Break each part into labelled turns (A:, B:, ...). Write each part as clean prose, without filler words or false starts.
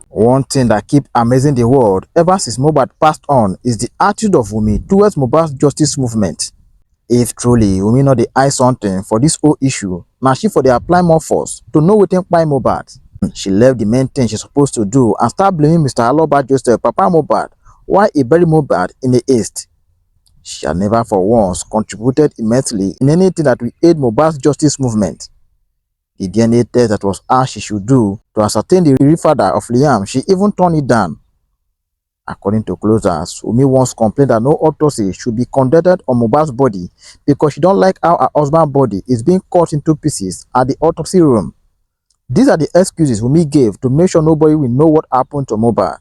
A: One thing that keeps amazing the world ever since Mohbad passed on is the attitude of Wunmi towards Mohbad's justice movement. If truly Wunmi not the eye something for this whole issue, now she for the apply more force to know wetin kpai Mohbad. She left the main thing she's supposed to do and start blaming Mr. Aloba Joseph, Papa Mohbad, why he buried Mohbad in the East. She had never for once contributed immensely in anything that will aid Mohbad's justice movement. The DNA test that was asked she should do to ascertain the real father of Liam, she even turned it down. According to closers, Wunmi once complained that no autopsy should be conducted on Mohbad's body because she don't like how her husband's body is being cut into pieces at the autopsy room. These are the excuses Wunmi gave to make sure nobody will know what happened to Mohbad.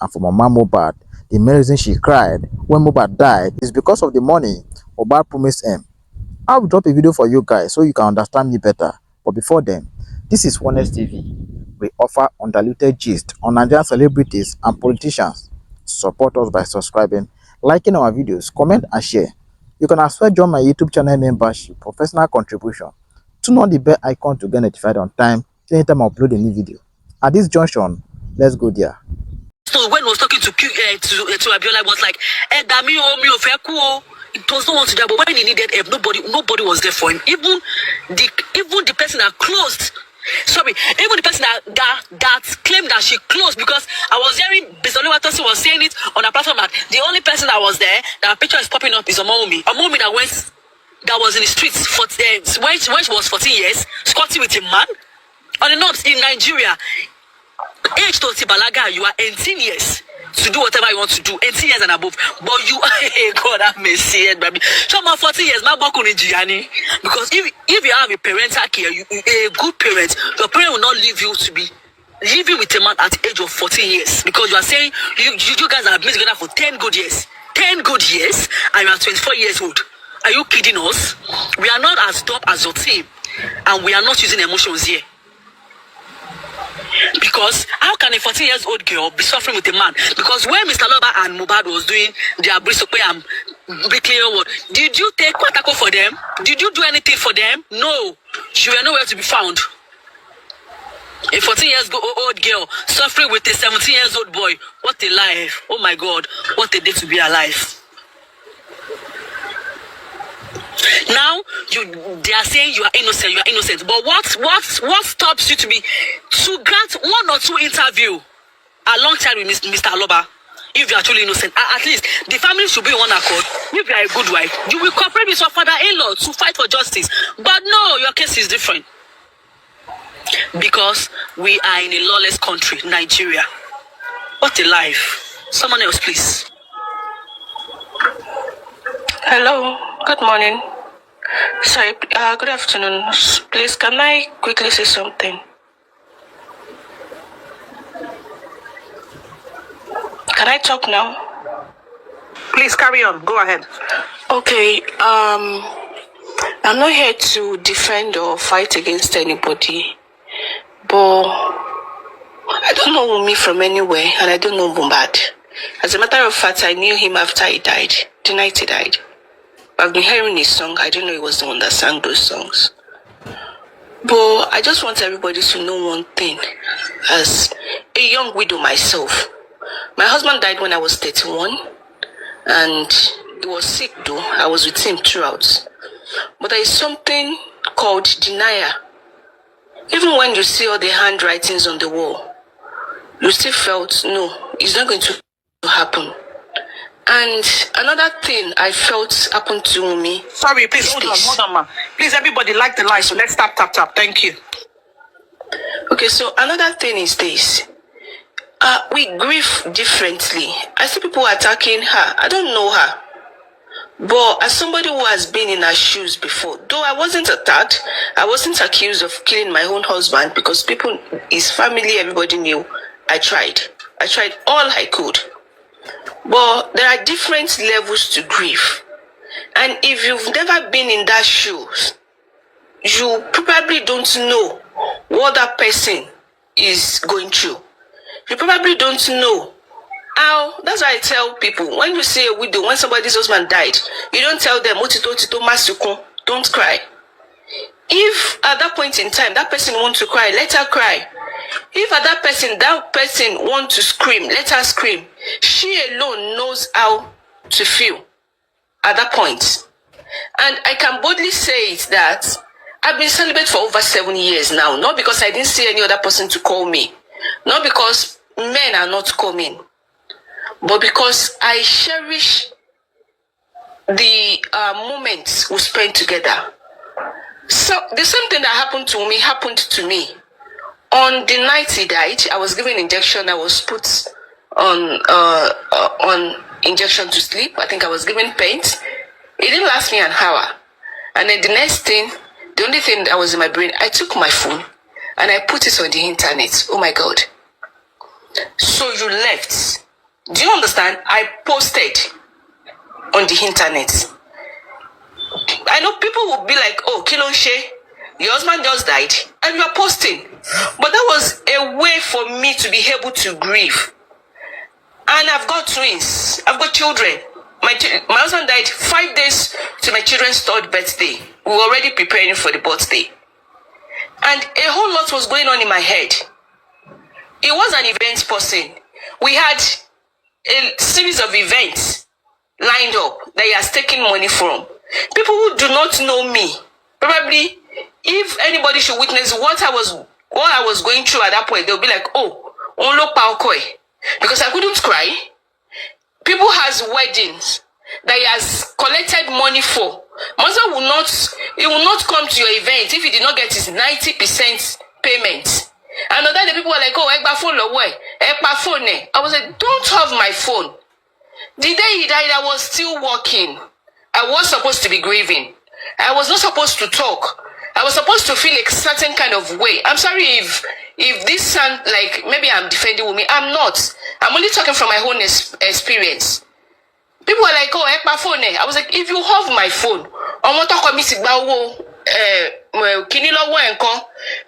A: And for Mama Mohbad, the main reason she cried when Mohbad died is because of the money Mohbad promised him. I will drop a video for you guys so you can understand me better. But before then, this is Onest TV. We offer undiluted gist on Nigerian celebrities and politicians. Support us by subscribing, liking our videos, comment and share. You can as well join my YouTube channel membership for personal contribution. Turn on the bell icon to get notified on time anytime I upload a new video. At this junction, let's go there.
B: So when I was talking to Abiola, I was like, it was no one to die, but when he needed help, nobody was there for him. Even the person that closed. Sorry, even the person that claimed that she closed, because I was hearing Wotowoto was saying it on a platform that the only person that was there, that picture is popping up, is Wunmi. Wunmi that was in the streets when she was 14 years, squatting with a man on the north in Nigeria. Age to Balaga, you are 18 years to do whatever you want to do, 18 years and above. But you, God have mercy, baby. Show my 40 years, my boku ni jiani. Because if you have a parental care, a good parent, your parent will not leave you to be living with a man at the age of 14 years. Because you are saying you guys have been together for 10 good years. 10 good years, and you are 24 years old. Are you kidding us? We are not as dope as your team, and we are not using emotions here. Because how can a 14-year-old girl be suffering with a man? Because when Mr. Aloba and Mohbad was doing their brisope and clear word, did you take Kwatako for them? Did you do anything for them? No. She were nowhere to be found. A 14-year-old girl suffering with a 17-year-old boy. What a life. Oh my God. What a day to be alive. Now they are saying you are innocent. But what stops you to grant one or two interview alongside with Mr. Aloba? If you are truly innocent, at least the family should be in one accord. If you are a good wife, you will cooperate with your father-in-law to fight for justice. But no, your case is different. Because we are in a lawless country, Nigeria. What a life. Someone else, please.
C: Hello, good morning. Sorry, good afternoon. Please, can I quickly say something? Can I talk now?
B: Please carry on. Go ahead.
C: Okay, I'm not here to defend or fight against anybody, but I don't know Wunmi from anywhere, and I don't know Mohbad. As a matter of fact, I knew him after he died, the night he died. I've been hearing his song. I didn't know he was the one that sang those songs. But I just want everybody to know one thing. As a young widow myself, my husband died when I was 31, and he was sick though. I was with him throughout. But there is something called denial. Even when you see all the handwritings on the wall, you still felt, no, it's not going to happen. And another thing I felt happened to me.
B: Sorry, please hold on, ma. Please, everybody like the light, so let's tap. Thank you.
C: Okay, so another thing is this. We grieve differently. I see people attacking her. I don't know her. But as somebody who has been in her shoes before, though I wasn't attacked, I wasn't accused of killing my own husband because people, his family, everybody knew. I tried all I could. But there are different levels to grief. And if you've never been in that shoes, you probably don't know what that person is going through. You probably don't know how. That's why I tell people, when you say a widow, when somebody's husband died, you don't tell them, don't cry. If at that point in time, that person wants to cry, let her cry. If that person want to scream, let her scream. She alone knows how to feel at that point. And I can boldly say it that I've been celibate for over 7 years now. Not because I didn't see any other person to call me. Not because men are not coming. But because I cherish the moments we spent together. So the same thing that happened to me happened to me. On the night he died, I was given injection. I was put on injection to sleep. I think I was given paint. It didn't last me an hour. And then the next thing, the only thing that was in my brain, I took my phone and I put it on the internet. Oh my God. So you left. Do you understand? I posted on the internet. I know people will be like, oh, Kilonshe, your husband just died, and you are posting. But that was a way for me to be able to grieve. And I've got twins. I've got children. My husband died 5 days to my children's 3rd birthday. We were already preparing for the birthday. And a whole lot was going on in my head. It was an event person. We had a series of events lined up that he has taken money from. People who do not know me, probably, if anybody should witness what I was going through at that point, they'll be like, oh, onlo paokoi. Because I couldn't cry. People has weddings that he has collected money for. Master he will not come to your event if he did not get his 90% payment. And other the people were like, oh, ekpa phone away. Ekpa phone. I was like, don't have my phone. The day he died, I was still working. I was supposed to be grieving. I was not supposed to talk. I was supposed to feel a certain kind of way. I'm sorry if this sound like maybe I'm defending Wunmi. I'm not. I'm only talking from my own experience. People were like, oh, my phone. I was like, if you have my phone,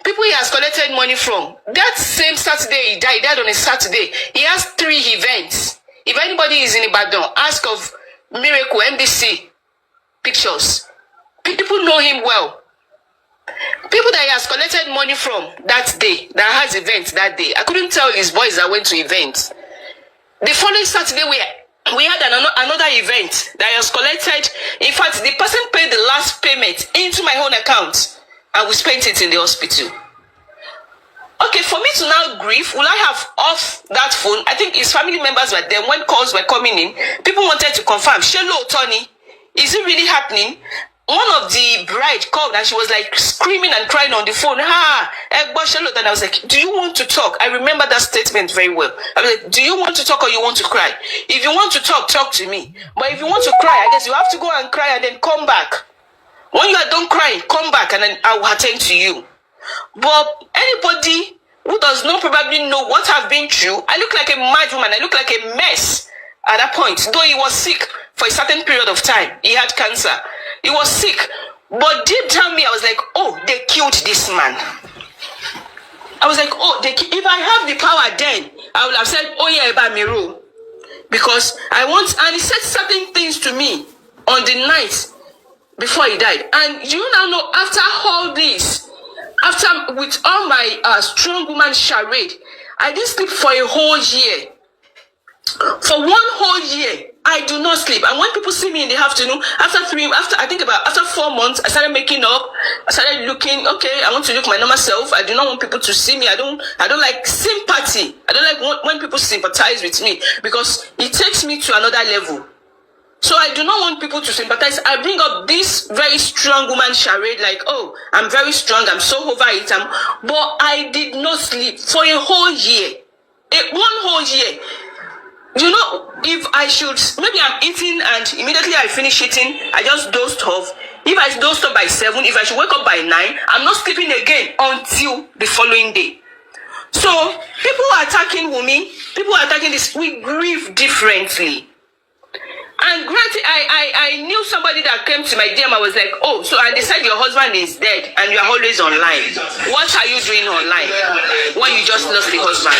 C: people he has collected money from. That same Saturday he died on a Saturday. He has 3 events. If anybody is in Ibadan, ask of Miracle MBC Pictures. People know him well. People that he has collected money from that day, that has events that day. I couldn't tell his boys that went to events. The following Saturday, we had another event that he has collected. In fact, the person paid the last payment into my own account, and we spent it in the hospital. Okay, for me to now grieve, will I have off that phone? I think his family members were there when calls were coming in. People wanted to confirm, Shelo, Tony, is it really happening? One of the bride called and she was like screaming and crying on the phone. And I was like, do you want to talk? I remember that statement very well. I was like, do you want to talk or you want to cry? If you want to talk, talk to me. But if you want to cry, I guess you have to go and cry and then come back. When you are done crying, come back and then I will attend to you. But anybody who does not probably know what I've been through, I look like a mad woman. I look like a mess at that point. Though he was sick for a certain period of time. He had cancer. He was sick. But deep down me, I was like, oh, they killed this man. I was like, oh, if I have the power then, I would have said, oh yeah, about Miru. Because I want, and he said certain things to me on the night before he died. And you now know, after all this, after with all my strong woman charade, I didn't sleep for a whole year. For 1 whole year, I do not sleep. And when people see me in the afternoon, after 4 months, I started making up. I started looking, okay, I want to look my normal self. I do not want people to see me. I don't like sympathy. I don't like when people sympathize with me because it takes me to another level. So I do not want people to sympathize. I bring up this very strong woman charade like, oh, I'm very strong. I'm so over it. But I did not sleep for a whole year. 1 whole year. You know, if I should, maybe I'm eating and immediately I finish eating, I just dozed off. If I dozed off by 7, if I should wake up by 9, I'm not sleeping again until the following day. So, people are attacking Wunmi, people are attacking this, we grieve differently. And granted, I knew somebody that came to my DM, I was like, oh, so and they said your husband is dead and you are always online. What are you doing online when you just lost the husband?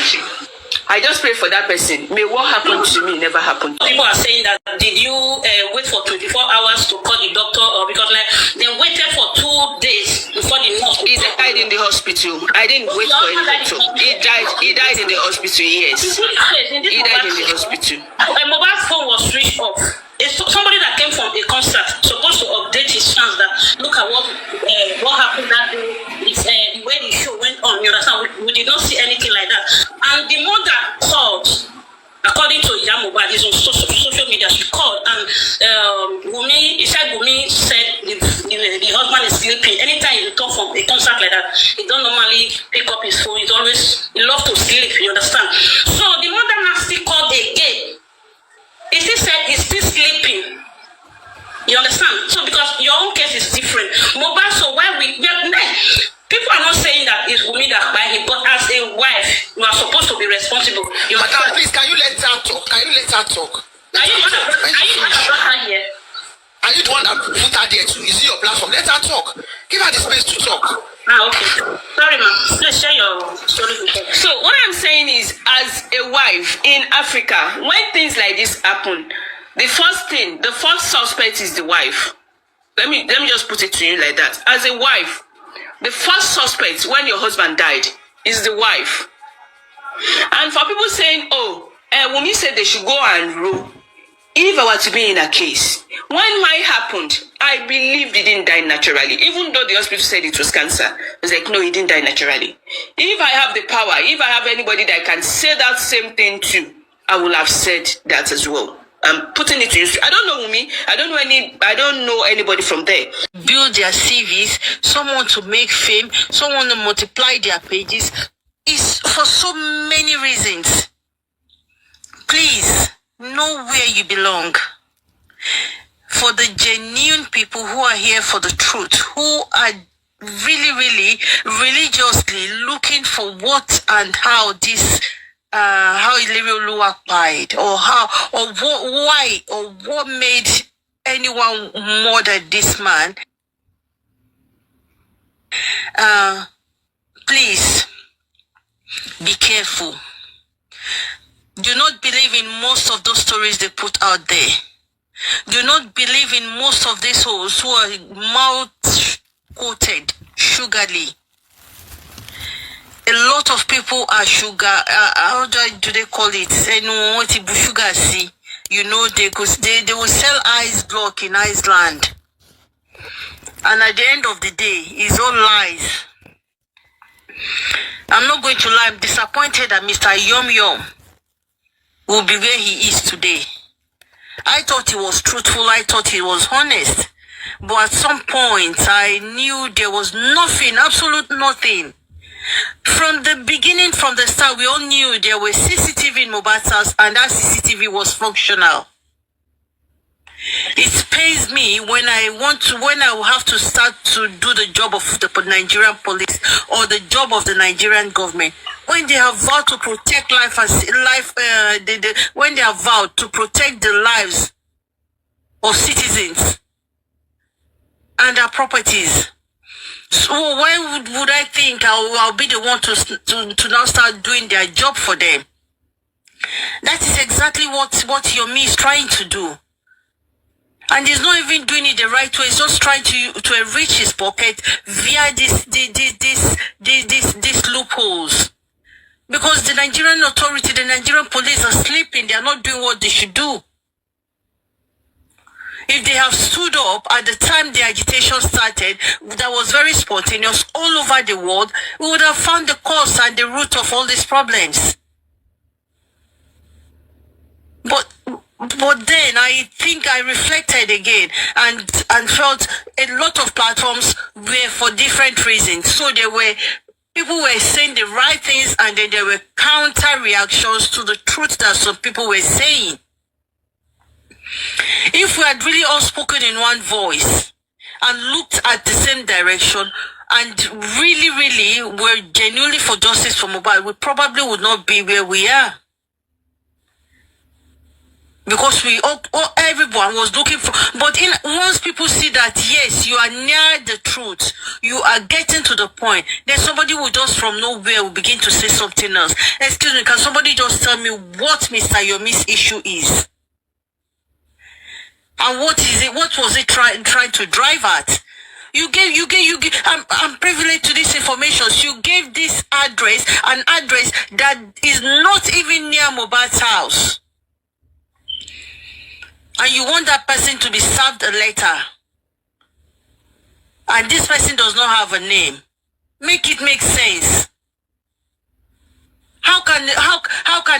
C: I just pray for that person. May what happened to me never happen.
B: People are saying that, did you wait for 24 hours to call the doctor, or because like they waited for 2 days before the nurse?
C: He died in the hospital. I didn't wait for any doctor. He died in the hospital, yes. He died in the hospital.
B: A mobile phone was switched off. It's somebody that came from a concert supposed to update his fans that look at what happened that day. It's the way the show went on. You understand? We did not see anything like that. And the mother called, according to Mohbad, is on social media. She called and Wunmi said the husband is sleeping. Anytime he returns from a concert like that, he don't normally pick up his phone. He loves to sleep. You understand? So the mother now still called again. He still said he's still sleeping. You understand? So because your own case is different. Mohbad, so why people are not saying that it's Wunmi that by him, but as a wife, you are supposed to be responsible.
D: Madam, please, can you let her talk? Are you the one that put her there too? Is it your platform? Let her talk. Give her the space to talk.
B: Okay. Sorry, ma'am. Please share your story with her.
C: So what I'm saying is, as a wife in Africa, when things like this happen, the first suspect is the wife. Let me just put it to you like that. As a wife, the first suspect when your husband died is the wife. And for people saying, Wunmi said they should go and row. If I were to be in a case, when mine happened, I believed he didn't die naturally. Even though the hospital said it was cancer, I was like, no, he didn't die naturally. If I have the power, if I have anybody that can say that same thing to, I will have said that as well. I'm putting it to you. I don't know Wunmi. I don't know anybody from there.
B: Build their CVs, someone to make fame, someone to multiply their pages. It's for so many reasons. Please, know where you belong. For the genuine people who are here for the truth, who are really, really religiously looking for what and how this how Ilerioluwa died, or why, or what made anyone murder this man. Please be careful. Do not believe in most of those stories they put out there. Do not believe in most of these hoes who are mouth-coated sugarly. A lot of people are sugar. How do they call it? Sugar. See, you know, they will sell ice block in Iceland, and at the end of the day, it's all lies. I'm not going to lie. I'm disappointed that Mr. Yum Yum will be where he is today. I thought he was truthful. I thought he was honest. But at some point, I knew there was nothing, absolute nothing. From the beginning, from the start, we all knew there was CCTV in Mohbad's house, and that CCTV was functional. It pains me when I will have to start to do the job of the Nigerian police or the job of the Nigerian government, when they have vowed to protect when they have vowed to protect the lives of citizens and their properties. So why would I think I'll be the one to now start doing their job for them? That is exactly what Yomi is trying to do. And he's not even doing it the right way. He's just trying to enrich his pocket via these loopholes. Because the Nigerian authority, the Nigerian police are sleeping. They are not doing what they should do. If they have stood up at the time the agitation started, that was very spontaneous all over the world, we would have found the cause and the root of all these problems. But then I think I reflected again and felt a lot of platforms were for different reasons. So people were saying the right things, and then there were counter reactions to the truth that some people were saying. If we had really all spoken in one voice and looked at the same direction and really were genuinely for justice for Mohbad, we probably would not be where we are. because everyone was looking for. But once people see that yes, you are near the truth, you are getting to the point, then somebody will just from nowhere will begin to say something else. Excuse me, can somebody just tell me what Mr. Yomi's issue is? And what is it? What was it trying to drive at? You gave. I'm privileged to this information. So you gave this address, an address that is not even near Mohbad's house, and you want that person to be served a letter, and this person does not have a name. Make it make sense. How can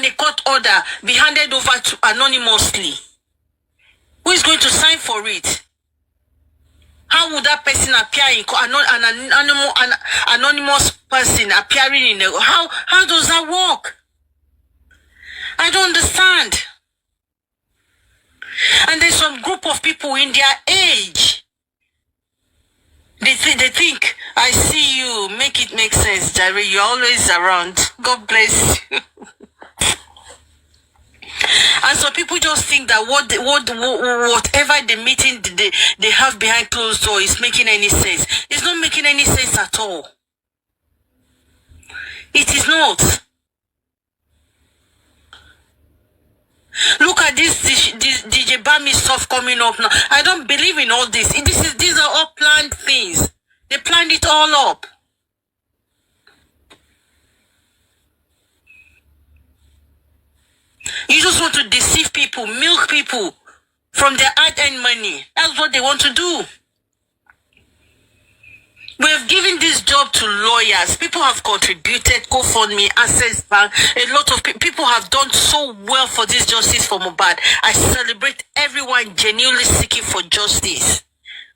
B: a court order be handed over to anonymously? Who is going to sign for it? How would that person appear in an anonymous person appearing in a how does that work? I don't understand. And there's some group of people in their age. They think I see you. Make it make sense, Jerry. You're always around. God bless you. And so people just think that whatever the meeting they have behind closed door is making any sense. It's not making any sense at all. It is not. Look at this DJ Bami stuff coming up now. I don't believe in all this. These are all planned things. They planned it all up. You just want to deceive people, milk people from their hard-earned money. That's what they want to do. We have given this job to lawyers. People have contributed, GoFundMe, Access Bank. A lot of people have done so well for this justice for Mohbad. I celebrate everyone genuinely seeking for justice.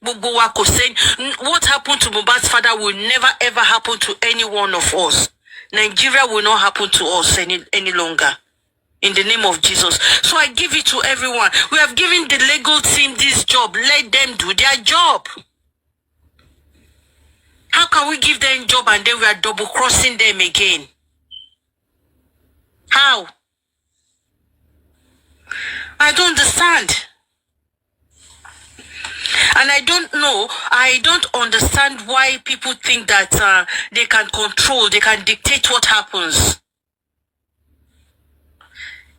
B: Bubuwako saying, what happened to Mohbad's father will never ever happen to any one of us. Nigeria will not happen to us any longer. In the name of Jesus. So I give it to everyone. We have given the legal team this job. Let them do their job. How can we give them a job and then we are double crossing them again? How? I don't understand. And I don't understand why people think that they can control, they can dictate what happens.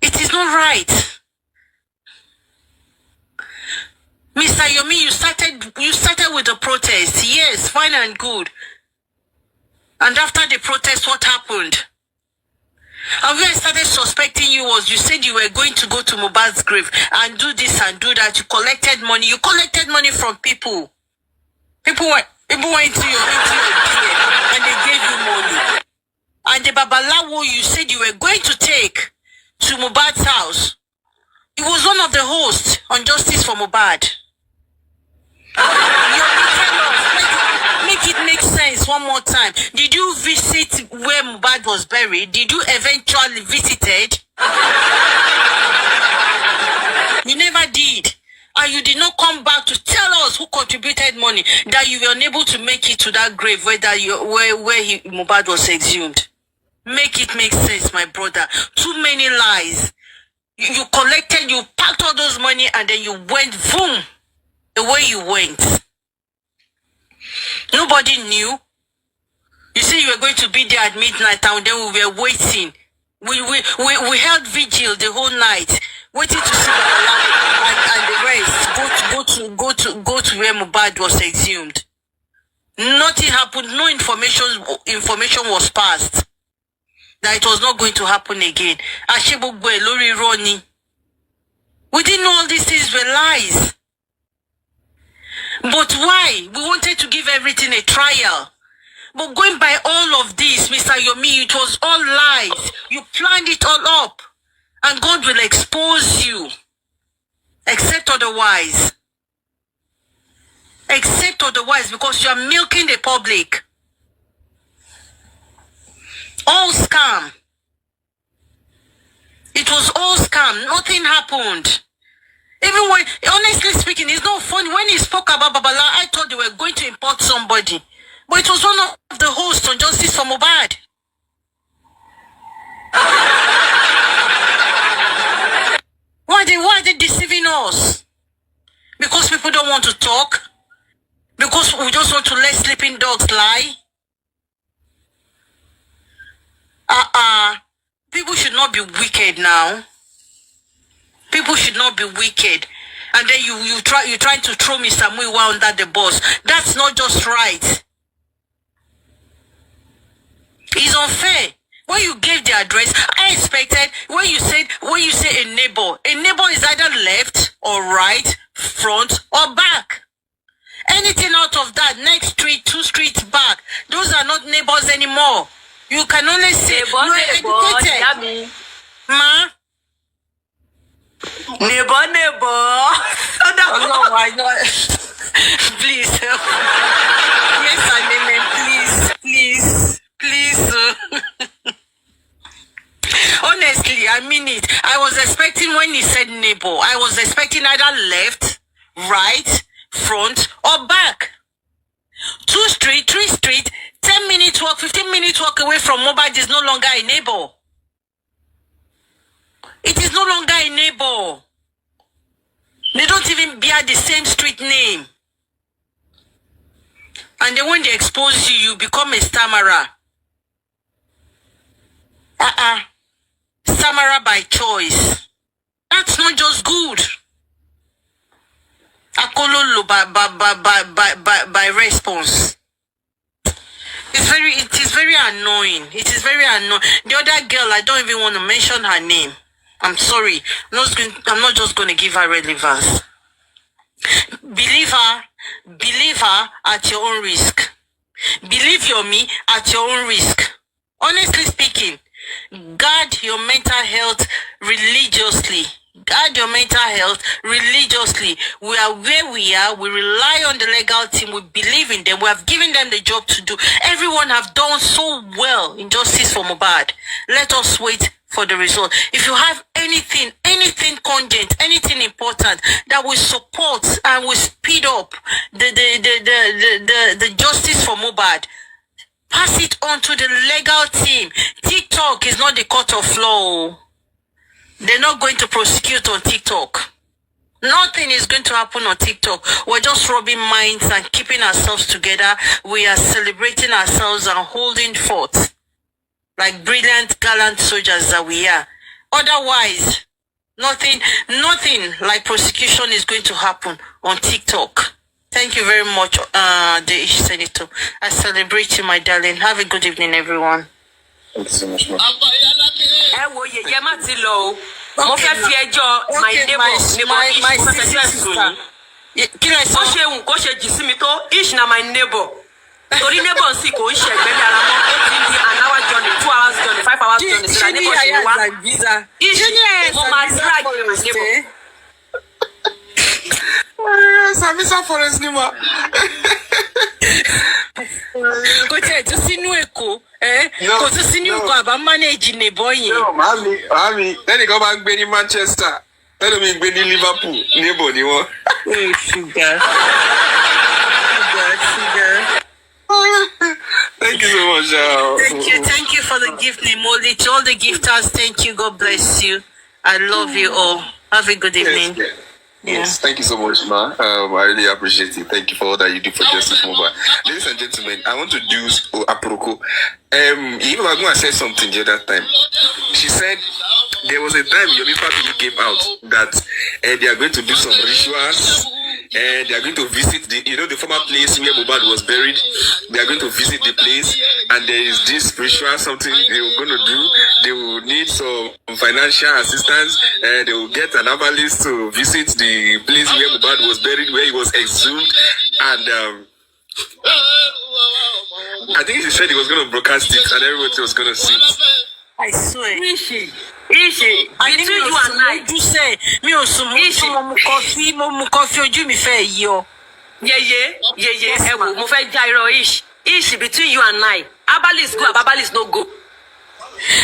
B: It is not right. Mr. Yomi, you started with the protest. Yes, fine and good. And after the protest, what happened? And when I started suspecting you was you said you were going to go to Mohbad's grave and do this and do that. You collected money. You collected money from people. People went into your DM and they gave you money. And the Babalawo you said you were going to take to Mohbad's house, he was one of the hosts on Justice for Mohbad. Make it make sense one more time. Did you visit where Mohbad was buried? Did you eventually visited? You never did. And you did not come back to tell us who contributed money that you were unable to make it to that grave where Mohbad was exhumed. Make it make sense, my brother. Too many lies. You collected, you packed all those money and then you went, boom, the way you went. Nobody knew. You said you were going to be there at midnight and then we were waiting. We held vigil the whole night, waiting to see and the rest go to where Mohbad was exhumed. Nothing happened. No information was passed that it was not going to happen again. Ashebogwe, Lori Roni. We didn't know all these things were lies. But why? We wanted to give everything a trial. But going by all of this, Mr. Yomi, it was all lies. You planned it all up. And God will expose you. Except otherwise. Except otherwise, because you are milking the public. All scam. It was all scam. Nothing happened. Even when, honestly speaking, it's not funny. When he spoke about Babala, I thought they were going to import somebody. But it was one of the hosts on Justice for Mohbad. Why are they deceiving us? Because people don't want to talk? Because we just want to let sleeping dogs lie? People should not be wicked now. People should not be wicked. And then you're trying to throw me somewhere under the bus. That's not just right. It's unfair. When you gave the address, I expected when you say a neighbor is either left or right, front or back. Anything out of that, next street, 2 streets back, those are not neighbors anymore. You can only say you're educated. Ma? Neighbor. Oh, no, why not? Please. Yes, I name please. Honestly, I mean it. I was expecting when he said neighbor, I was expecting either left, right, front, or back. 2 street, 3 street, 10-minute walk, 15-minute walk away from Mohbad is no longer a neighbor. It is no longer a neighbor. They don't even bear the same street name. And then when they expose you, you become a stammerer. Stammerer by choice. That's not just good. Akololo by response. It is very annoying. It is very annoying. The other girl, I don't even want to mention her name. I'm sorry. I'm not just going to give her relevance. Believe her at your own risk. Believe your me at your own risk. Honestly speaking, guard your mental health religiously. Guard your mental health religiously. We are where we are. We rely on the legal team. We believe in them. We have given them the job to do. Everyone have done so well in justice for Mohbad. Let us wait for the result. If you have anything cogent, anything important that will support and will speed up the justice for Mohbad, pass it on to the legal team. TikTok is not the court of law. They're not going to prosecute on TikTok. Nothing is going to happen on TikTok. We're just rubbing minds and keeping ourselves together. We are celebrating ourselves and holding forth like brilliant, gallant soldiers that we are. Otherwise, nothing like prosecution is going to happen on TikTok. Thank you very much, the Senator. I celebrate you, my darling. Have a good evening, everyone.
E: Thank you so much, ma.
B: My neighbor. Tori neighbor si ko nse egbe mi ara mo o ti di an hour journey, 2 hours journey, 5 hours journey. So neighbor she wa visa. Mo ma drag my neighbor.
E: Samisa Forest ni ma.
B: Ko te to sinu Èkó, ko to sinu Èkó aba manage neighbor yin.
E: No, mami, then go back gbe ni Manchester. Then me gbe ni Liverpool, neighbor ni won.
B: Oh, sugar.
E: Thank you so much.
B: Thank you for the gift, Nimoli. To all the gifters, thank you. God bless you. I love you all. Have a good evening.
E: Yes, thank you so much, ma. I really appreciate it. Thank you for all that you do for Justice Mohbad. Ladies and gentlemen, I want to do aproko. Even I'm going to say something the other time. She said there was a time Yomi family came out that they are going to do some rituals. They are going to visit the former place where Mohbad was buried. They are going to visit the place, and there is this spiritual something they were going to do. They will need some financial assistance. They will get an herbalist to visit the place where Mohbad was buried, where he was exhumed, and I think he said he was going to broadcast it, and everybody was going to see it.
B: I swear. Ishi. I think you and I do say me Ishi mo coffee ojú mi fẹ́ yọ. Yeah. Mo fẹ́ ja irọ́ Ishi between you and I. Abalis go, Abalis no go.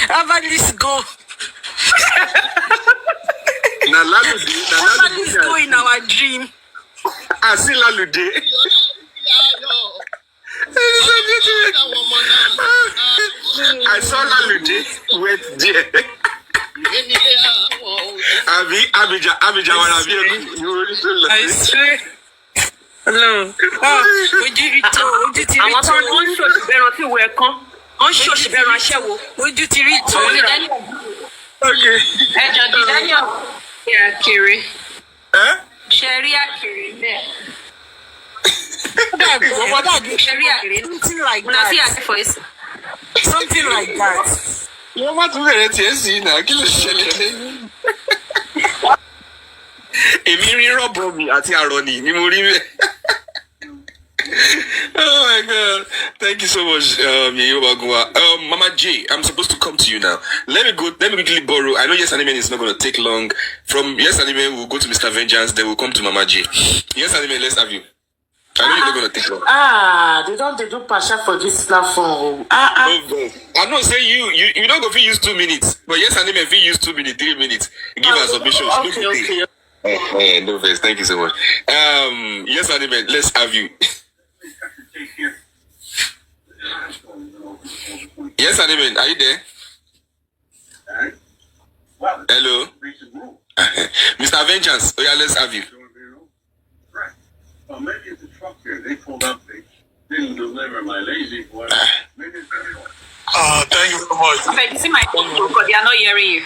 B: Abalis go.
E: Na Lalude.
B: Abalis go in our dream.
E: I see Lalude. I saw Lalude went there. I've Abidjan, wanna be
C: I swear. Hello. Ojú rí tó.
B: Àwọn tó ń ṣòṣì bẹ́ẹ̀ rántí ìwé ẹ̀kan. Wọ́n ń ṣòṣì bẹ́ẹ̀ ránṣẹ́ wo.
C: Ojú ti rí tó.
E: Okay.
C: Ẹjọ́ di Daniel. Ṣé àkèrè? Ṣé rí àkèrè bẹ́ẹ̀? Ṣé rí àkèrè? Something like that. Something like that.
E: Wọ́n má tún bẹ̀rẹ̀ tiẹ̀ sí náà, kí ló ṣẹlẹ̀ lẹ́yìn? Èmi rí rọ́bọ̀ mi àti àrọ̀nì ni mo rí bẹ́ẹ̀. Oh my God! Thank you so much, Mama J. I'm supposed to come to you now. Let me quickly borrow. I know Yes Anime is not going to take long. From Yes Anime, we'll go to Mr. Vengeance. Then we'll come to Mama J. Yes Anime, let's have you. I know you're not going to take long.
F: They do passion for this platform.
E: I know. Say you don't go fit use 2 minutes, but Yes Anime fit use 2 minutes, 3 minutes. Give us submissions. Okay. No face. Thank you so much. Yes Anime, let's have you. Yes, Anime, are you there? Hello? Mr. Vengeance, oh yeah, let's have you.
G: Maybe it's a truck here. They pulled up, they didn't deliver my lazy boy. Maybe it's everyone.
E: Thank you so much.
B: Okay, you see my phone, they are not hearing you.